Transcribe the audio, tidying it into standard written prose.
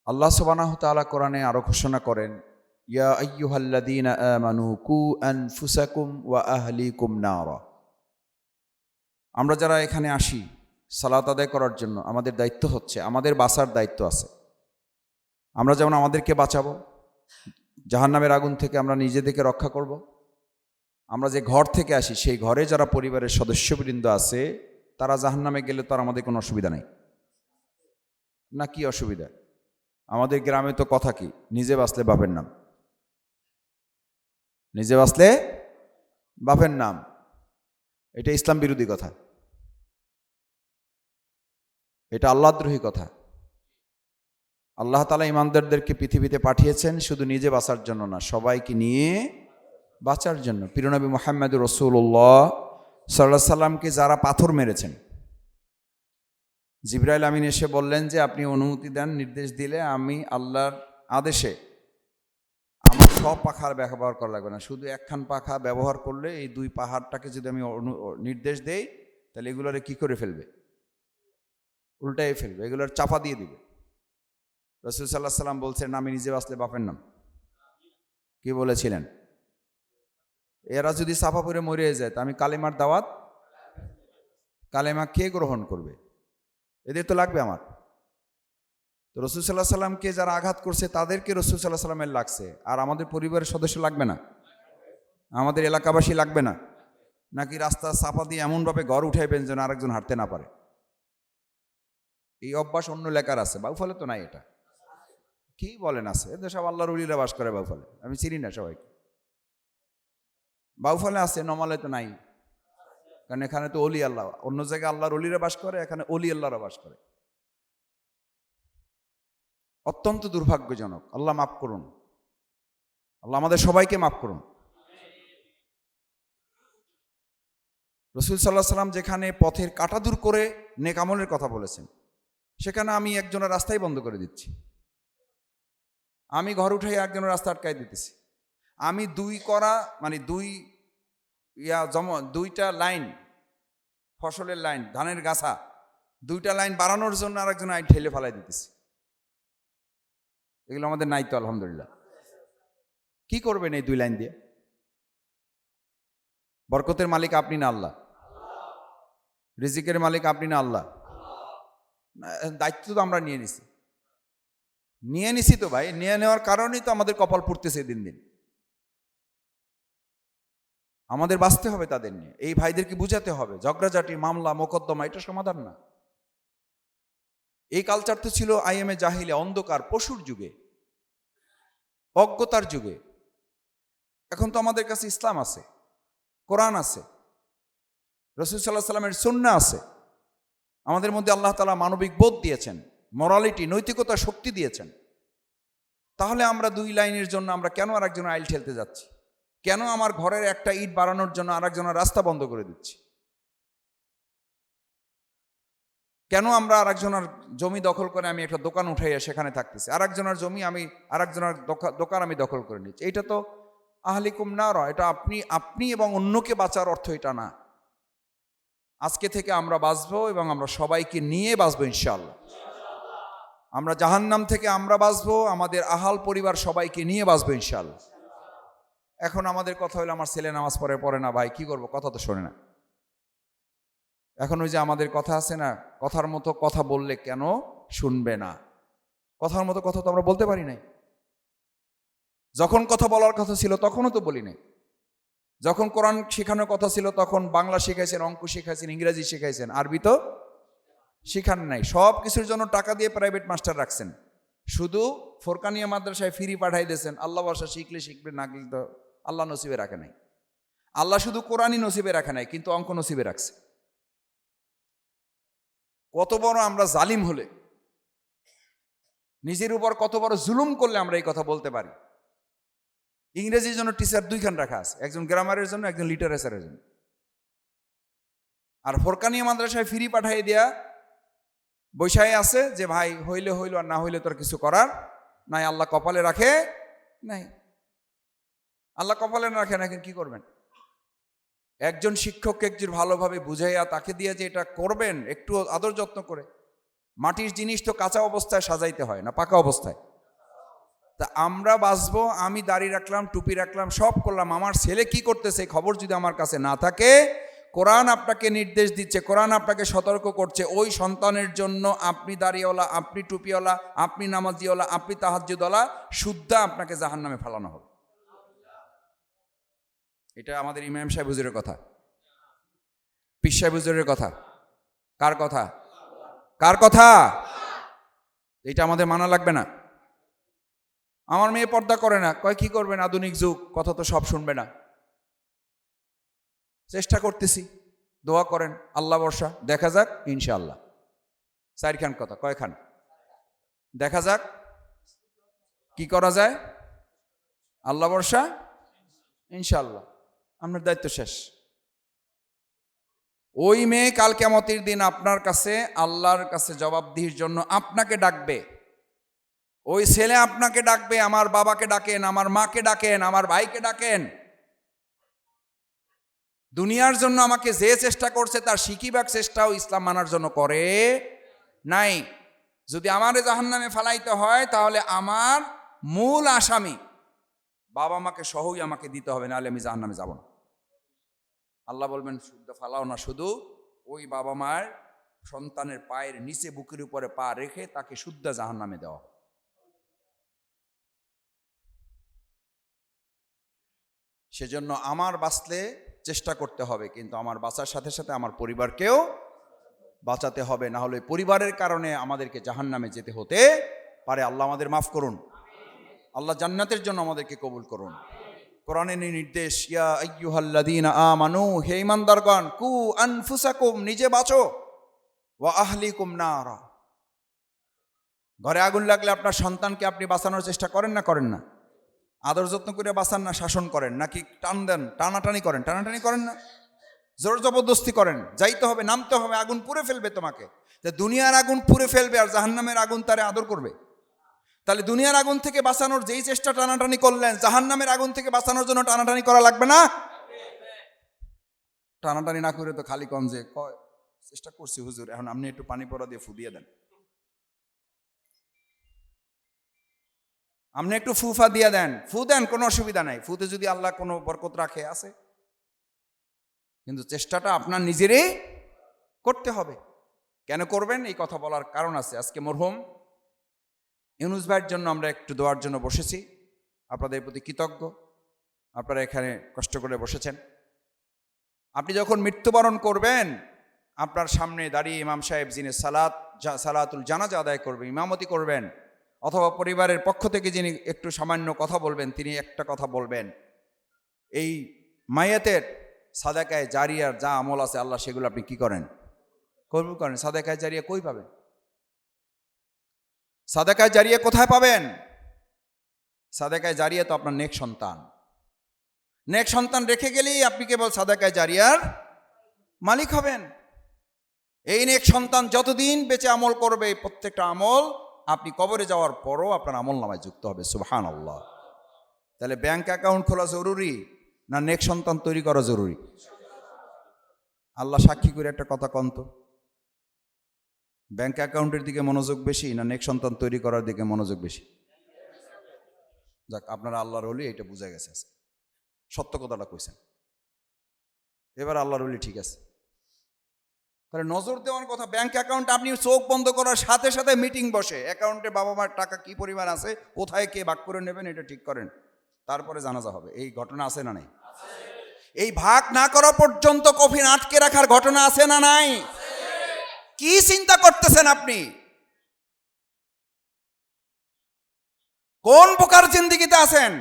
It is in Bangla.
আল্লাহ সুবহানাহু ওয়া তাআলা কোরআনে আরো ঘোষণা করেন, ইয়া আইয়ুহাল্লাযীনা আমানু কু আনফুসাকুম ওয়া আহলিকুম নারা। আমরা যারা এখানে আসি সালাত আদায় করার জন্য, আমাদের দায়িত্ব হচ্ছে, আমাদের বাঁচার দায়িত্ব আছে। আমরা যেমন আমাদেরকে বাঁচাবো, জাহান্নামের আগুন থেকে আমরা নিজেদেরকে রক্ষা করব। আমরা যে ঘর থেকে আসি সেই ঘরে যারা পরিবারের সদস্যবৃন্দ আছে তারা জাহান্নামে গেলে তো আর আমাদের কোনো অসুবিধা নেই না। কি অসুবিধা? আমাদের গ্রামে তো কথা কি, নিজে বাঁচলে বাপের নাম, নিজে বাঁচলে বাপের নাম। এটা ইসলাম বিরোধী কথা, এটা আল্লাহদ্রোহী কথা। আল্লাহ তাআলা ইমানদারদেরকে পৃথিবীতে পাঠিয়েছেন শুধু নিজে বাঁচার জন্য না, সবাইকে নিয়ে বাঁচার জন্য। প্রিয় নবী মুহাম্মদুর রাসূলুল্লাহ সাল্লাল্লাহু আলাইহি সাল্লামকে যারা পাথর মেরেছেন, জিবরাইল আমিন এসে বললেন যে আপনি অনুমতি দেন, নির্দেশ দিলে আমি আল্লাহর আদেশে আমার সব পাখার ব্যবহার করা লাগবে না, শুধু একখান পাখা ব্যবহার করলে এই দুই পাহাড়টাকে যদি আমি নির্দেশ দেই তাহলে এগুলোরে কি করে ফেলবে? উল্টাই ফেলবে, এগুলোর চাপা দিয়ে দিবে। রাসূল সাল্লাল্লাহু আলাইহি সাল্লাম বলছেন আমি নিজে বাঁচলে বাপের নাম। কি বলেছিলেন? এরা যদি চাপা পড়ে মরে যায় তা আমি কালেমার দাওয়াত, কালেমা কে গ্রহণ করবে? এদের তো লাগবে আমার। তো রাসূল সাল্লাল্লাহু আলাইহি সাল্লামকে যারা আঘাত করছে তাদেরকে রাসূল সাল্লাল্লাহু আলাইহি সাল্লামের লাগছে, আর আমাদের পরিবারের সদস্য লাগবে না, আমাদের এলাকাবাসী লাগবে না? নাকি রাস্তা চাপা দিয়ে এমনভাবে ঘর উঠাইবেন যেন আরেকজন হাঁটতে না পারে? এই অভ্যাস অন্য এলাকার আছে, বাউফলে তো নাই। এটা কি বলেন আছে? এদের সব আল্লাহর ওলিরা বাস করে বাউফলে, আমি চিনি না সবাইকে। বাউফলে আছে, নমালে তো নাই, কারণ এখানে তো অলি আল্লাহ। অন্য জায়গায় আল্লাহর ওলিরা বাস করে, এখানে অলি আল্লাহরা বাস করে। অত্যন্ত দুর্ভাগ্যজনক। আল্লাহ মাফ করুন, আল্লাহ আমাদের সবাইকে মাফ করুন। রাসূল সাল্লাল্লাহু আলাইহি সাল্লাম যেখানে পথের কাঁটা দূর করে নেক আমলের কথা বলেছেন, সেখানে আমি একজনের রাস্তাই বন্ধ করে দিচ্ছি, আমি ঘর উঠাই একজনের রাস্তা আটকাই দিতেছি। আমি দুইটা লাইন, ফসলের লাইন, ধানের গাছা, দুইটা লাইন বাড়ানোর জন্য আরেকজন আইন ঠেলে ফেলাই দিতেছি। এগুলো আমাদের নাই তো, আলহামদুলিল্লাহ। কি করবেন এই দুই লাইন দিয়ে? বরকতের মালিক আপনি না আল্লাহ? রিজিকের মালিক আপনি না আল্লাহ? দায়িত্ব তো আমরা নিয়ে নিছি তো ভাই। নিয়ে নেওয়ার কারণেই তো আমাদের কপাল পুড়তেছে দিন দিন। আমাদের বাঁচতে হবে তাদের নিয়ে। এই ভাইদেরকে বুঝাতে হবে ঝগড়াঝাটি, মামলা, মোকদ্দমা এটা সমাধান না। এই কালচার তো ছিল আইএমএ জাহিলিয়া, অন্ধকার, পশুর যুগে, অজ্ঞতার যুগে। এখন তো আমাদের কাছে ইসলাম আছে, কোরআন আছে, রাসূল সাল্লাল্লাহু আলাইহি সাল্লামের সুন্নাহ আছে। আমাদের মধ্যে আল্লাহ তাআলা মানবিক বোধ দিয়েছেন, মোরালিটি, নৈতিকতা, শক্তি দিয়েছেন। তাহলে আমরা দুই লাইনের জন্য আমরা কেন আরেকজন আইল ঠেলতে যাচ্ছি? কেন আমার ঘরের একটা ইট বাড়ানোর জন্য আরেকজনের রাস্তা বন্ধ করে দিচ্ছি? কেন আমরা আরেকজনের জমি দখল করে আমি একটা দোকান উঠাইয়া সেখানে থাকতেছি, আরেকজনের জমি আমি, আরেকজনের দোকান আমি দখল করে নিচ্ছি? এটা তো আহলিকুম নার। এটা আপনি এবং অন্যকে বাঁচার অর্থ এটা না। আজকে থেকে আমরা বাঁচবো এবং আমরা সবাইকে নিয়ে বাঁচবো ইনশাআল্লাহ। আমরা জাহান্নাম থেকে আমরা বাঁচবো, আমাদের আহাল পরিবার সবাইকে নিয়ে বাঁচবো ইনশাআল্লাহ। এখন আমাদের কথা হলো আমার ছেলে নামাজ পড়ে না, ভাই কি করবো, কথা তো শোনে না। এখন ওই যে আমাদের কথা আছে না, কথার মতো কথা বললে কেন শুনবে না? কথার মতো কথা তো আমরা বলতে পারি নাই। যখন কথা বলার কথা ছিল তখনও তো বলি নাই। যখন কোরআন শেখানোর কথা ছিল তখন বাংলা শিখাইছেন, অঙ্ক শিখাইছেন, ইংরেজি শিখাইছেন, আরবি তো শিখান নাই। সব কিছুর জন্য টাকা দিয়ে প্রাইভেট মাস্টার রাখছেন, শুধু ফোরকানিয়া মাদ্রাসায় ফ্রি পাঠাই দিয়েছেন। আল্লাহ ভাষা শিখলে শিখবে, না শিখলে তো আল্লাহ নসিবে রাখে নাই। আল্লাহ শুধু কোরআনই নসিবে রাখে নাই, কিন্তু অঙ্ক নসিবে রাখছে। কত বড় আমরা জালিম হলে, নিজের উপর কত বড় জুলুম করলে আমরা এই কথা বলতে পারি। ইংরেজির জন্য টিচার দুইখান রাখা আছে, একজন গ্রামারের জন্য, একজন লিটারেচারের জন্য। আর ফোরকানিয়া মাদ্রাসায় ফ্রি পাঠাই দেয়া বৈশায় আছে যে ভাই হইলে হইল, আর না হইলে তোর কিছু করার নাই, আল্লাহ কপালে রাখে নাই। আল্লাহ কপালে না রাখে না, কি করবেন? একজন শিক্ষককে একজন ভালোভাবে বুঝাইয়া তাকে দিয়ে যে এটা করবেন একটু আদর যত্ন করে, মাটির জিনিস তো কাঁচা অবস্থায় সাজাইতে হয় না পাকা অবস্থায়। তা আমরা বাঁচবো, আমি দাড়ি রাখলাম, টুপি রাখলাম, সব করলাম, আমার ছেলে কি করতেছে খবর যদি আমার কাছে না থাকে, কোরআন আপনাকে নির্দেশ দিচ্ছে, কোরআন আপনাকে সতর্ক করছে, ওই সন্তানের জন্য আপনি দাড়িওয়ালা, আপনি টুপিওয়ালা, আপনি নামাজিওয়ালা, আপনি তাহাজ্জুদওয়ালা, শুদ্ধা আপনাকে জাহান্নামে ফেলানো হবে। এটা আমাদের ইমাম সাহেব হুজুরের কথা, পীর সাহেব হুজুরের কথা। কার কথা? কার কথা? এটা আমাদের মানা লাগবে না। আমার মেয়ে পর্দা করে না, কয় কি করবেন, আধুনিক যুগ, কথা তো সব শুনবে না। চেষ্টা করতেছি, দোয়া করেন, আল্লাহ ভরসা, দেখা যাক ইনশাআল্লাহ। চারখান কথা, কয়খান? দেখা যাক কি করা যায়, আল্লাহ ভরসা, ইনশাআল্লাহ, আপনার দায়িত্ব শেষ। ওই মেয়ে কাল কিয়ামতের দিন আপনার কাছে, আল্লাহর কাছে জবাবদিহির জন্য আপনাকে ডাকবে। ওই ছেলে আপনাকে ডাকবে, আমার বাবাকে ডাকেন, আমার মাকে ডাকেন, আমার ভাইকে ডাকেন। দুনিয়ার জন্য আমাকে যে চেষ্টা করছে তার শিকিবাক চেষ্টাও ইসলাম মানার জন্য করে নাই। যদি আমারে জাহান্নামে ফালাইতে হয় তাহলে আমার মূল আসামি বাবা মাকে সহই আমাকে দিতে হবে, নাহলে আমি জাহান্নামে যাব না। আল্লাহ বলবেন শুদ্ধ ফালাও না, শুধু ওই বাবা মায়ের সন্তানের পায়ের নিচে বুকের উপরে পা রেখে তাকে শুদ্ধ জাহান্নামে দেওয়া। সেজন্য আমার বাঁচলে চেষ্টা করতে হবে, কিন্তু আমার বাঁচার সাথে সাথে আমার পরিবারকেও বাঁচাতে হবে, না হলে পরিবারের কারণে আমাদেরকে জাহান্নামে যেতে হতে পারে। আল্লাহ আমাদের মাফ করুন, আল্লাহ জান্নাতের জন্য আমাদেরকে কবুল করুন। কোরআনের নির্দেশ, ইয়া আইয়ুহাল্লাযীনা আমানু, হে ঈমানদারগণ, কু আনফুসাকুম, নিজে বাঁচো, ওয়া আহলিকুম নারা, ঘরে আগুন লাগলে আপনার সন্তানকে আপনি বাঁচানোর চেষ্টা করেন না করেন না? আদর যত্ন করে বাঁচান না শাসন করেন, নাকি টান দেন, টানাটানি করেন? টানাটানি করেন না, জোর জবরদস্তি করেন, যাইতে হবে, নামতে হবে, আগুন পুড়ে ফেলবে তোমাকে। দুনিয়ার আগুন পুড়ে ফেলবে আর জাহান্নামের আগুন তারে আদর করবে। তাহলে দুনিয়ার আগুন থেকে বাঁচানোর যেই চেষ্টা টানাটানি করলেন, জাহান্নামের আগুন থেকে বাঁচানোর জন্য টানাটানি করা লাগবে না? টানাটানি না করে তো খালি কম যে কয় চেষ্টা করছি হুজুর, এখন আপনি একটু পানি পড়া দিয়ে ফুদিয়ে দেন, আপনি একটু ফুফা দিয়ে দেন, ফু দেন, কোনো অসুবিধা নাই, ফুতে যদি আল্লাহ কোনো বরকত রাখে আছে, কিন্তু চেষ্টাটা আপনার নিজেরই করতে হবে। কেন করবেন এই কথা বলার কারণ আছে। আজকে মরহুম ইউনুস ভাইয়ের জন্য আমরা একটু দোয়ার জন্য বসেছি, আপনাদের প্রতি কৃতজ্ঞ, আপনারা এখানে কষ্ট করে বসেছেন। আপনি যখন মৃত্যুবরণ করবেন, আপনার সামনে দাঁড়িয়ে ইমাম সাহেব যিনি সালাতুল জানাজা আদায় করবেন, ইমামতি করবেন, অথবা পরিবারের পক্ষ থেকে যিনি একটু সামান্য কথা বলবেন, তিনি একটা কথা বলবেন, এই মাইয়াতের সাদাকায়ে জারিয়ার যা আমল আছে আল্লাহ সেগুলো আপনি কি করেন? কবুল করেন। সাদাকায়ে জারিয়া কই পাবেন? সাদাকায়ে জারিয়া কোথায় পাবেন? সাদাকায়ে জারিয়া তো আপনার নেক সন্তান। নেক সন্তান রেখে গেলেই আপনি কেবল সাদাকায়ে জারিয়ার মালিক হবেন। এই নেক সন্তান যতদিন বেঁচে আমল করবে, প্রত্যেকটা আমল আপনি কবরে যাওয়ার পরও আপনার আমল নামায় যুক্ত হবে। সুবহানাল্লাহ। তাহলে ব্যাংক অ্যাকাউন্ট খোলা জরুরি না নেক সন্তান তৈরি করা জরুরি? আল্লাহ সাক্ষী করে একটা কথা কন্ত, ব্যাংক অ্যাকাউন্টের দিকে মনোযোগ বেশি না নেক সন্তান তৈরি করার দিকে মনোযোগ বেশি? যাক, আপনারা আল্লাহর ওলি, এটা বুঝা গেছে, সত্য কথাটা কইছেন, এবার আল্লাহর ওলি ঠিক আছে। তাহলে নজর দেওয়ার কথা, ব্যাংক অ্যাকাউন্ট আপনি চোখ বন্ধ করার সাথে সাথে মিটিং বসে, অ্যাকাউন্টে বাবা মার টাকা কি পরিমাণ আছে, কোথায় কে ভাগ করে নেবেন, এটা ঠিক করেন, তারপরে জানাজা হবে। এই ঘটনা আছে না নাই? এই ভাগ না করা পর্যন্ত কফিন আটকে রাখার ঘটনা আছে না নাই? কি চিন্তা করতেছেন আপনি? কোন প্রকার জিন্দেগিতে আছেন?